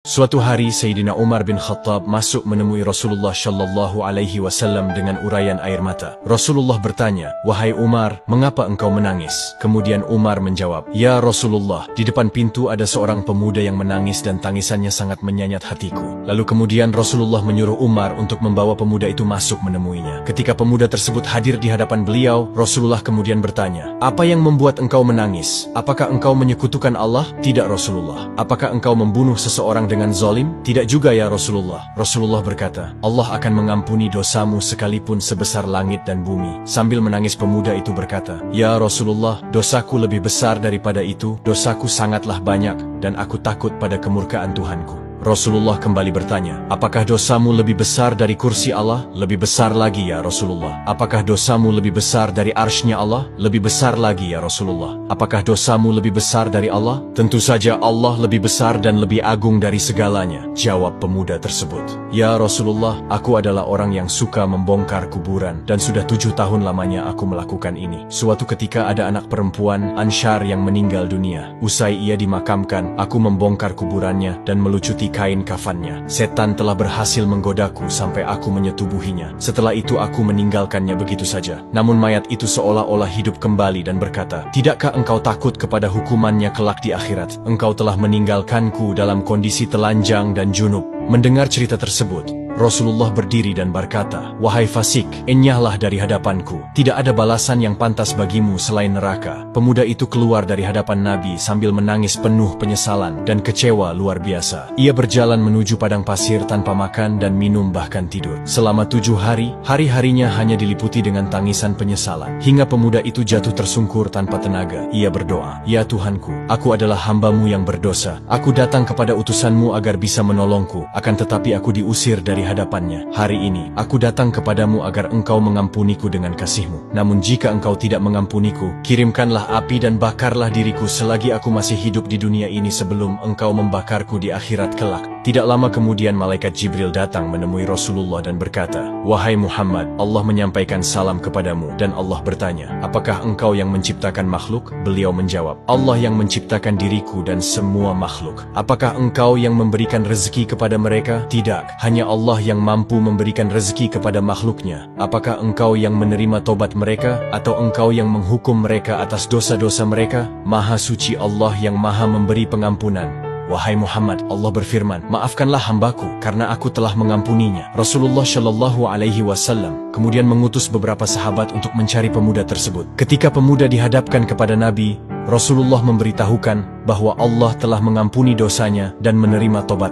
Suatu hari Sayyidina Umar bin Khattab masuk menemui Rasulullah Shallallahu Alaihi Wasallam dengan uraian air mata. Rasulullah bertanya, "Wahai Umar, mengapa engkau menangis?" Kemudian Umar menjawab, "Ya Rasulullah, di depan pintu ada seorang pemuda yang menangis dan tangisannya sangat menyayat hatiku." Lalu kemudian Rasulullah menyuruh Umar untuk membawa pemuda itu masuk menemuinya. Ketika pemuda tersebut hadir di hadapan beliau, Rasulullah kemudian bertanya, "Apa yang membuat engkau menangis? Apakah engkau menyekutukan Allah?" "Tidak Rasulullah." "Apakah engkau membunuh seseorang dengan zalim?" "Tidak juga ya Rasulullah." Rasulullah berkata, "Allah akan mengampuni dosamu sekalipun sebesar langit dan bumi." Sambil menangis pemuda itu berkata, "Ya Rasulullah, dosaku lebih besar daripada itu, dosaku sangatlah banyak, dan aku takut pada kemurkaan Tuhanku." Rasulullah kembali bertanya, "Apakah dosamu lebih besar dari kursi Allah?" "Lebih besar lagi ya Rasulullah." "Apakah dosamu lebih besar dari arsy-Nya Allah?" "Lebih besar lagi ya Rasulullah." "Apakah dosamu lebih besar dari Allah?" "Tentu saja Allah lebih besar dan lebih agung dari segalanya," jawab pemuda tersebut. "Ya Rasulullah, aku adalah orang yang suka membongkar kuburan, dan sudah 7 tahun lamanya aku melakukan ini. Suatu ketika ada anak perempuan, Ansyar, yang meninggal dunia. Usai ia dimakamkan, aku membongkar kuburannya dan melucuti kain kafannya. Setan telah berhasil menggodaku sampai aku menyetubuhinya. Setelah itu aku meninggalkannya begitu saja. Namun mayat itu seolah-olah hidup kembali dan berkata, 'Tidakkah engkau takut kepada hukumannya kelak di akhirat? Engkau telah meninggalkanku dalam kondisi telanjang dan junub.'" Mendengar cerita tersebut, Rasulullah berdiri dan berkata, "Wahai fasik, enyahlah dari hadapanku. Tidak ada balasan yang pantas bagimu selain neraka." Pemuda itu keluar dari hadapan Nabi sambil menangis penuh penyesalan dan kecewa luar biasa. Ia berjalan menuju padang pasir tanpa makan dan minum bahkan tidur. Selama 7 hari, hari-harinya hanya diliputi dengan tangisan penyesalan. Hingga pemuda itu jatuh tersungkur tanpa tenaga. Ia berdoa, "Ya Tuhanku, aku adalah hamba-Mu yang berdosa. Aku datang kepada utusan-Mu agar bisa menolongku. Akan tetapi aku diusir dari hadapannya. Hari ini, aku datang kepadamu agar engkau mengampuniku dengan kasih-Mu. Namun jika engkau tidak mengampuniku, kirimkanlah api dan bakarlah diriku selagi aku masih hidup di dunia ini sebelum engkau membakarku di akhirat kelak." Tidak lama kemudian malaikat Jibril datang menemui Rasulullah dan berkata, "Wahai Muhammad, Allah menyampaikan salam kepadamu." Dan Allah bertanya, "Apakah engkau yang menciptakan makhluk?" Beliau menjawab, "Allah yang menciptakan diriku dan semua makhluk." "Apakah engkau yang memberikan rezeki kepada mereka?" "Tidak, hanya Allah yang mampu memberikan rezeki kepada makhluknya." "Apakah engkau yang menerima tobat mereka, atau engkau yang menghukum mereka atas dosa-dosa mereka?" "Maha suci Allah yang maha memberi pengampunan." "Wahai Muhammad, Allah berfirman, 'Maafkanlah hambaku, karena aku telah mengampuninya.'" Rasulullah Shallallahu Alaihi Wasallam kemudian mengutus beberapa sahabat untuk mencari pemuda tersebut. Ketika pemuda dihadapkan kepada Nabi, Rasulullah memberitahukan bahwa Allah telah mengampuni dosanya dan menerima tobat.